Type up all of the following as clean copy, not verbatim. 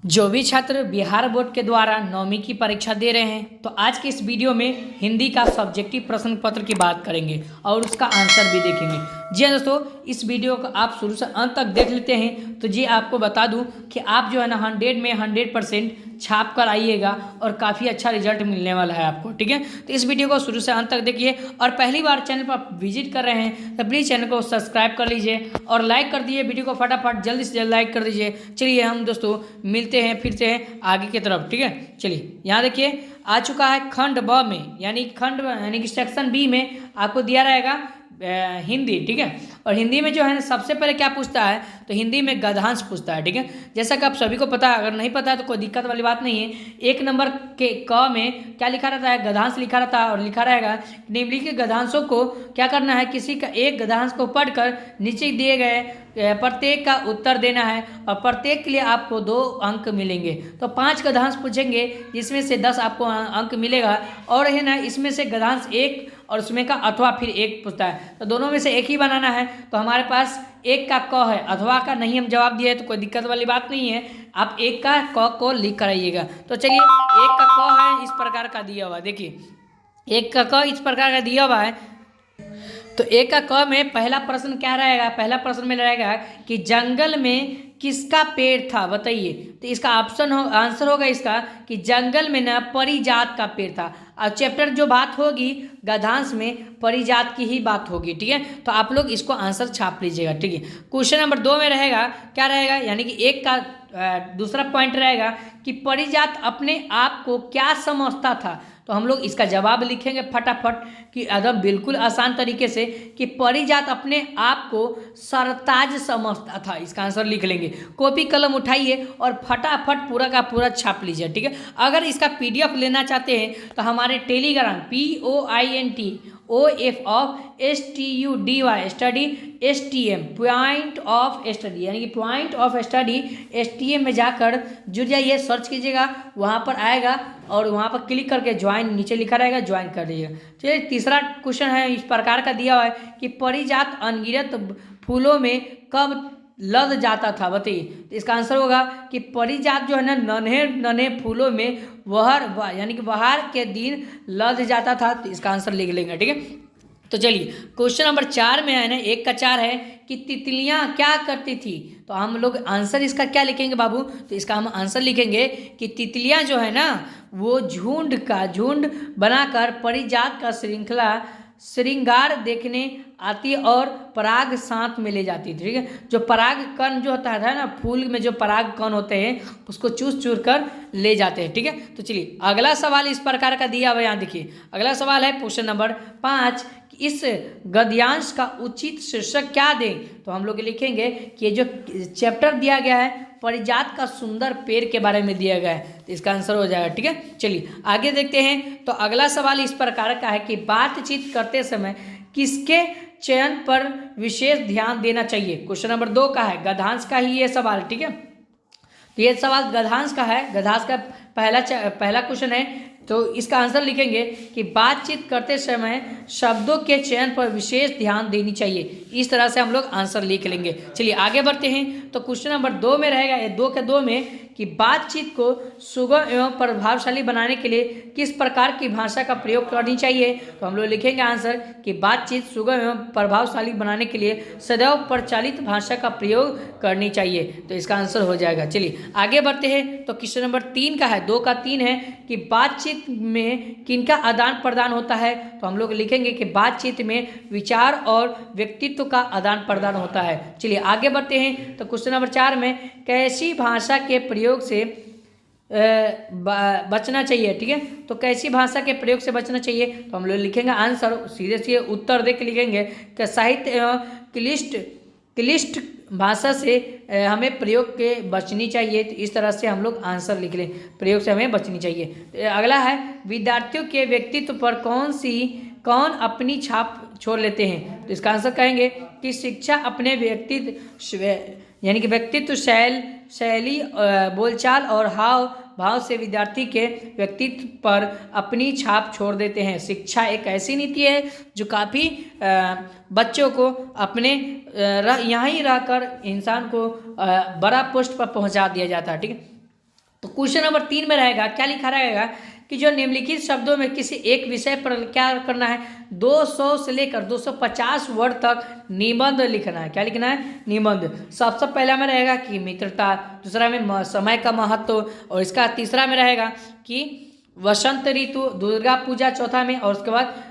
जो भी छात्र बिहार बोर्ड के द्वारा 9वीं की परीक्षा दे रहे हैं तो आज के इस वीडियो में हिंदी का सब्जेक्टिव प्रश्न पत्र की बात करेंगे और उसका आंसर भी देखेंगे। जी हाँ दोस्तों, इस वीडियो को आप शुरू से अंत तक देख लेते हैं तो जी आपको बता दूं कि आप जो है ना 100 में 100% छाप कर आइएगा और काफ़ी अच्छा रिजल्ट मिलने वाला है आपको। ठीक है, तो इस वीडियो को शुरू से अंत तक देखिए और पहली बार चैनल पर विजिट कर रहे हैं तो प्लीज़ चैनल को सब्सक्राइब कर लीजिए और लाइक कर दीजिए। वीडियो को फटाफट जल्दी से जल्द लाइक कर दीजिए। चलिए हम दोस्तों मिलते हैं फिर से आगे की तरफ। ठीक है, चलिए यहाँ देखिए आ चुका है खंड ब में, यानी कि सेक्शन बी में आपको दिया रहेगा हिंदी। ठीक है, और हिंदी में जो है सबसे पहले क्या पूछता है तो हिंदी में गद्यांश पूछता है। ठीक है, जैसा कि आप सभी को पता है, अगर नहीं पता है तो कोई दिक्कत वाली बात नहीं है। एक नंबर के क में क्या लिखा रहता है, गद्यांश लिखा रहता है और लिखा रहेगा निम्नलिखित गद्यांशों को क्या करना है, किसी का एक गद्यांश को पढ़कर नीचे दिए गए प्रत्येक का उत्तर देना है और प्रत्येक के लिए आपको 2 अंक मिलेंगे। तो 5 गद्यांश पूछेंगे जिसमें से 10 आपको अंक मिलेगा और है ना इसमें से गद्यांश 1 और उसमें का अथवा फिर 1 पूछता है तो दोनों में से एक ही बनाना है। तो हमारे पास एक का क है, अथवा का नहीं हम जवाब दिए तो कोई दिक्कत वाली बात नहीं है, आप एक का क को लिख कर आइएगा। तो चलिए एक का क है इस प्रकार का दिया हुआ, देखिए एक का क इस प्रकार का दिया हुआ है। तो एक का क में पहला प्रश्न क्या रहेगा, पहला प्रश्न में रहेगा कि जंगल में किसका पेड़ था बताइए। तो इसका आंसर होगा इसका कि जंगल में ना परिजात का पेड़ था। और चैप्टर जो बात होगी गद्यांश में परिजात की ही बात होगी। ठीक है, तो आप लोग इसको आंसर छाप लीजिएगा। ठीक है, क्वेश्चन नंबर 2 में रहेगा क्या रहेगा, यानी कि एक का दूसरा पॉइंट रहेगा कि परिजात अपने आप को क्या समझता था। तो हम लोग इसका जवाब लिखेंगे फटाफट कि एकदम बिल्कुल आसान तरीके से कि परिजात अपने आप को सरताज समझता था। इसका आंसर लिख लेंगे। कॉपी कलम उठाइए और फटाफट पूरा का पूरा छाप लीजिए। ठीक है, अगर इसका PDF लेना चाहते हैं तो हमारे Telegram POINTOF study STM point of study यानी कि पॉइंट ऑफ स्टडी STM में जाकर जुड़ जाइए, सर्च कीजिएगा, वहाँ पर आएगा और वहाँ पर क्लिक करके ज्वाइन नीचे लिखा रहेगा, ज्वाइन कर दीजिएगा। चलिए तीसरा क्वेश्चन है इस प्रकार का दिया हुआ है कि परिजात अनगिनत फूलों में कब लद जाता था बताइए। तो इसका आंसर होगा कि परिजात जो है ना नन्हे नन्हे फूलों में यानी कि बहार के दिन लद जाता था। तो इसका आंसर लिख लेंगे। ठीक है, तो चलिए क्वेश्चन नंबर 4 में है ना 1 का 4 है कि तितलियां क्या करती थी। तो हम लोग आंसर इसका क्या लिखेंगे बाबू, तो इसका हम आंसर लिखेंगे कि तितलियां जो है ना वो झुंड बनाकर परिजात का श्रृंगार देखने आती और पराग साथ में ले जाती थी। ठीक है, जो पराग कण जो होता है ना, फूल में जो पराग कण होते हैं उसको चूर कर ले जाते हैं। ठीक है, तो चलिए अगला सवाल इस प्रकार का दिया हुआ यहाँ देखिए। अगला सवाल है क्वेश्चन नंबर 5 कि इस गद्यांश का उचित शीर्षक क्या दें। तो हम लोग लिखेंगे कि ये जो चैप्टर दिया गया है परिजात का सुंदर पेड़ के बारे में दिया गया है, तो इसका आंसर हो जाएगा। ठीक है, चलिए आगे देखते हैं। तो अगला सवाल इस प्रकार का है कि बातचीत करते समय किसके चयन पर विशेष ध्यान देना चाहिए। क्वेश्चन नंबर 2 का है, गद्यांश का ही ये सवाल। ठीक है, तो ये सवाल गद्यांश का है, गद्यांश का पहला क्वेश्चन है। तो इसका आंसर लिखेंगे कि बातचीत करते समय शब्दों के चयन पर विशेष ध्यान देनी चाहिए। इस तरह से हम लोग आंसर लिख लेंगे। चलिए आगे बढ़ते हैं। तो क्वेश्चन नंबर 2 में रहेगा, ये 2 के 2 में कि बातचीत को सुगम एवं प्रभावशाली बनाने के लिए किस प्रकार की भाषा का प्रयोग करनी चाहिए। तो हम लोग लिखेंगे आंसर कि बातचीत सुगम एवं प्रभावशाली बनाने के लिए सदैव प्रचलित भाषा का प्रयोग करनी चाहिए। तो इसका आंसर हो जाएगा। चलिए आगे बढ़ते हैं। तो क्वेश्चन नंबर 3 का है, 2 का 3 है कि बातचीत में किनका आदान प्रदान होता है। तो हम लोग लिखेंगे कि बातचीत में विचार और व्यक्तित्व का आदान प्रदान होता है। चलिए आगे बढ़ते हैं। तो क्वेश्चन नंबर 4 में कैसी भाषा के प्रयोग से बचना चाहिए। ठीक है, तो कैसी भाषा के प्रयोग से बचना चाहिए। तो हम लोग लिखेंगे आंसर सीधे उत्तर देख लिखेंगे कि साहित्य एवं क्लिष्ट भाषा से हमें प्रयोग के बचनी चाहिए। तो इस तरह से हम लोग आंसर लिख लें, प्रयोग से हमें बचनी चाहिए। तो अगला है विद्यार्थियों के व्यक्तित्व पर कौन अपनी छाप छोड़ लेते हैं। तो इसका आंसर कहेंगे कि शिक्षा अपने व्यक्तित्व शैली बोलचाल और हाव भाव से विद्यार्थी के व्यक्तित्व पर अपनी छाप छोड़ देते हैं। शिक्षा एक ऐसी नीति है जो काफ़ी बच्चों को अपने यहाँ ही रहकर इंसान को बड़ा पोस्ट पर पहुँचा दिया जाता है। ठीक है, तो क्वेश्चन नंबर 3 में रहेगा, क्या लिखा रहेगा कि जो निम्नलिखित शब्दों में किसी एक विषय पर क्या करना है, 200 से लेकर 250 वर्ड तक निबंध लिखना है। क्या लिखना है? निबंध। सबसे पहला में रहेगा कि मित्रता, दूसरा में समय का महत्व, और इसका तीसरा में रहेगा कि वसंत ऋतु, दुर्गा पूजा चौथा में, और उसके बाद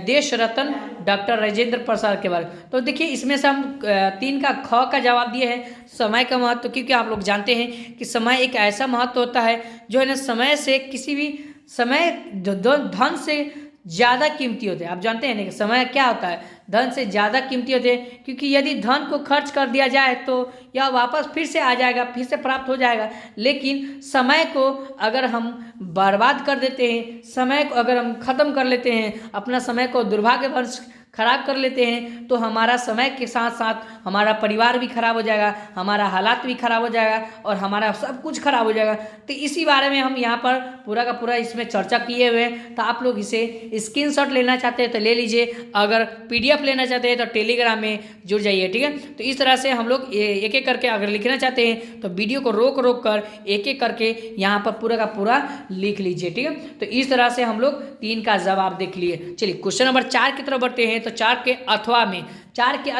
देश रत्न डॉक्टर राजेंद्र प्रसाद के बारे में। तो देखिए इसमें से हम 3 का ख का जवाब दिए हैं, समय का महत्व, क्योंकि आप लोग जानते हैं कि समय एक ऐसा महत्व होता है जो है ना समय से किसी भी समय धन से ज़्यादा कीमती होते हैं। आप जानते हैं ना कि समय क्या होता है, धन से ज़्यादा कीमती होते हैं, क्योंकि यदि धन को खर्च कर दिया जाए तो यह वापस फिर से आ जाएगा, फिर से प्राप्त हो जाएगा, लेकिन समय को अगर हम बर्बाद कर देते हैं, समय को अगर हम ख़त्म कर लेते हैं, अपना समय को दुर्भाग्यवश खराब कर लेते हैं, तो हमारा समय के साथ साथ हमारा परिवार भी खराब हो जाएगा, हमारा हालात भी खराब हो जाएगा, और हमारा सब कुछ खराब हो जाएगा। तो इसी बारे में हम यहाँ पर पूरा का पूरा इसमें चर्चा किए हुए हैं। तो आप लोग इसे स्क्रीनशॉट लेना चाहते हैं तो ले लीजिए, अगर PDF लेना चाहते हैं तो टेलीग्राम में जुड़ जाइए, ठीक है। तो इस तरह से हम लोग एक एक करके अगर लिखना चाहते हैं तो वीडियो को रोक रोक कर एक एक करके यहाँ पर पूरा का पूरा लिख लीजिए, ठीक है। तो इस तरह से हम लोग 3 का जवाब देख लिए। चलिए क्वेश्चन नंबर 4 की तरफ बढ़ते हैं। तो 4 के अथवा में 4 के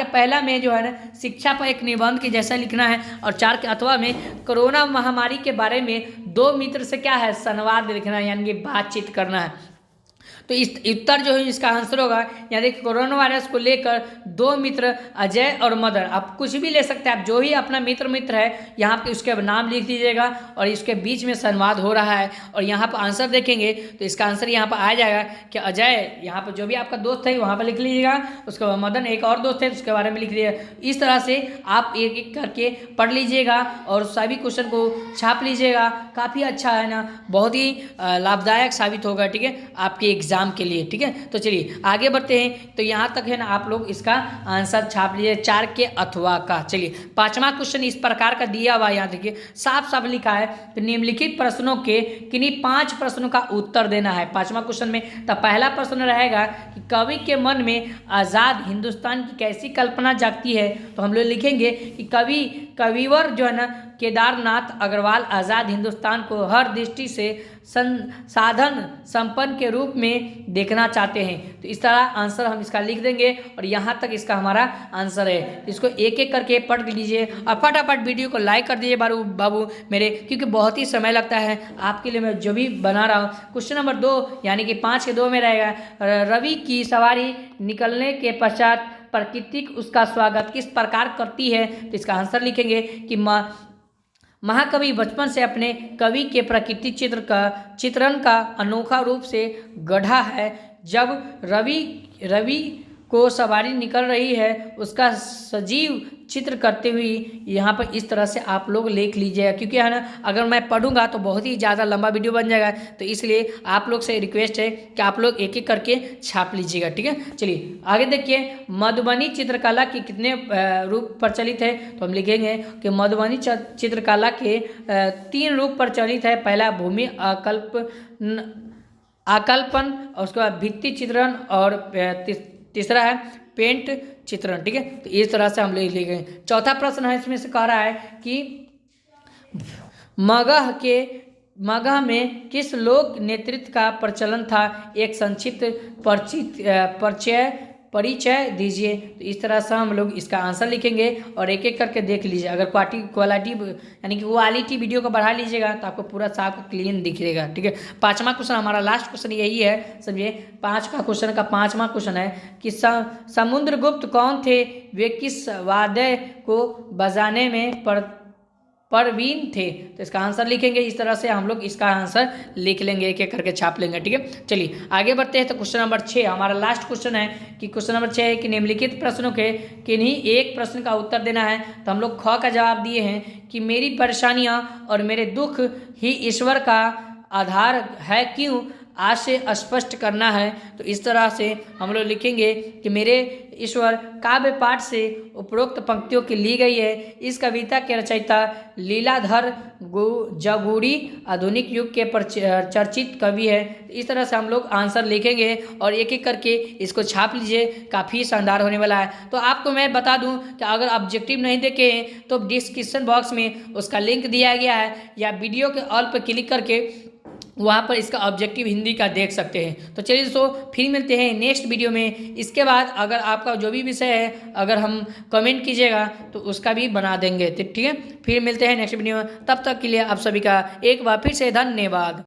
पहला में जो है ना शिक्षा पर एक निबंध के जैसा लिखना है, और 4 के अथवा में कोरोना महामारी के बारे में 2 मित्र से क्या है, संवाद लिखना है, यानी कि बातचीत करना है। तो इस उत्तर जो है इसका आंसर होगा, यानी कि कोरोना वायरस को लेकर 2 मित्र अजय और मदन, आप कुछ भी ले सकते हैं, आप जो ही अपना मित्र है यहाँ पे उसके नाम लिख दीजिएगा, और इसके बीच में संवाद हो रहा है, और यहाँ पर आंसर देखेंगे तो इसका आंसर यहाँ पर आ जाएगा कि अजय, यहाँ पर जो भी आपका दोस्त है वहाँ पर लिख लीजिएगा, उसके बाद मदन एक और दोस्त है उसके बारे में लिख लीजिएगा। इस तरह से आप एक एक करके पढ़ लीजिएगा और सभी क्वेश्चन को छाप लीजिएगा, काफ़ी अच्छा है ना, बहुत ही लाभदायक साबित होगा, ठीक है, आपके एग्जाम के लिए, ठीक है। तो चलिए आगे बढ़ते हैं। तो यहाँ तक है ना, आप लोग इसका आंसर छाप लीजिए 4 के अथवा का। चलिए 5वां क्वेश्चन इस प्रकार का दिया हुआ, यहाँ देखिए साफ साफ लिखा है कि निम्नलिखित प्रश्नों के किन्हीं 5 प्रश्नों का उत्तर देना है 5वां क्वेश्चन में। तो पहला प्रश्न रहेगा कि कवि के मन में आज़ाद हिंदुस्तान की कैसी कल्पना जागती है। तो हम लोग लिखेंगे कि कविवर जो है ना केदारनाथ अग्रवाल आज़ाद हिंदुस्तान को हर दृष्टि से संसाधन संपन्न के रूप में देखना चाहते हैं। तो इस तरह आंसर हम इसका लिख देंगे, और यहाँ तक इसका हमारा आंसर है। इसको एक एक करके पढ़ लीजिए और फटाफट वीडियो को लाइक कर दीजिए बाबू मेरे, क्योंकि बहुत ही समय लगता है आपके लिए मैं जो भी बना रहा हूँ। क्वेश्चन नंबर 2 यानी कि 5 के 2 में रहेगा, रवि की सवारी निकलने के पश्चात प्रकृति उसका स्वागत किस प्रकार करती है। तो इसका आंसर लिखेंगे कि महाकवि बचपन से अपने कवि के प्रकृति चित्रण का अनोखा रूप से गढ़ा है। जब रवि को सवारी निकल रही है उसका सजीव चित्र करते हुए यहाँ पर इस तरह से आप लोग लिख लीजिएगा, क्योंकि है ना अगर मैं पढ़ूंगा तो बहुत ही ज़्यादा लंबा वीडियो बन जाएगा। तो इसलिए आप लोग से रिक्वेस्ट है कि आप लोग एक एक करके छाप लीजिएगा, ठीक है। चलिए आगे देखिए, मधुबनी चित्रकला के कितने रूप प्रचलित है। तो हम लिखेंगे कि मधुबनी चित्रकला के 3 रूप प्रचलित है। पहला भूमि आकल्पन, और उसके बाद भित्ति चित्रण, और तीसरा है पेंट चित्रण, ठीक है। तो इस तरह से हम ले लेंगे। चौथा प्रश्न है, इसमें से कह रहा है कि मगध में किस लोक नेतृत्व का प्रचलन था, एक संक्षिप्त परिचय दीजिए। तो इस तरह से हम लोग इसका आंसर लिखेंगे और एक एक करके देख लीजिए। अगर क्वालिटी वीडियो को बढ़ा लीजिएगा तो आपको पूरा साफ क्लीन दिखेगा, ठीक है। 5वां क्वेश्चन हमारा लास्ट क्वेश्चन यही है, समझिए 5 का क्वेश्चन का 5वां क्वेश्चन है कि समुद्रगुप्त कौन थे, वे किस वाद्य को बजाने में परवीन थे। तो इसका आंसर लिखेंगे। इस तरह से हम लोग इसका आंसर लिख लेंगे, एक एक करके छाप लेंगे, ठीक है। चलिए आगे बढ़ते हैं। तो क्वेश्चन नंबर 6 हमारा लास्ट क्वेश्चन है कि क्वेश्चन नंबर 6 है कि निम्नलिखित प्रश्नों के किन्हीं एक प्रश्न का उत्तर देना है। तो हम लोग ख का जवाब दिए हैं कि मेरी परेशानियां और मेरे दुख ही ईश्वर का आधार है, क्यों आज से स्पष्ट करना है। तो इस तरह से हम लोग लिखेंगे कि मेरे ईश्वर काव्य पाठ से उपरोक्त पंक्तियों की ली गई है। इस कविता के रचयिता लीलाधर जगूड़ी आधुनिक युग के चर्चित कवि है। इस तरह से हम लोग आंसर लिखेंगे और एक एक करके इसको छाप लीजिए, काफ़ी शानदार होने वाला है। तो आपको मैं बता दूं कि अगर ऑब्जेक्टिव नहीं देखे हैं तो डिस्क्रिप्शन बॉक्स में उसका लिंक दिया गया है, या वीडियो के ऑल पर क्लिक करके वहाँ पर इसका ऑब्जेक्टिव हिंदी का देख सकते हैं। तो चलिए दोस्तों, फिर मिलते हैं नेक्स्ट वीडियो में। इसके बाद अगर आपका जो भी विषय है अगर हम कमेंट कीजिएगा तो उसका भी बना देंगे। तो ठीक है, फिर मिलते हैं नेक्स्ट वीडियो में। तब तक के लिए आप सभी का एक बार फिर से धन्यवाद।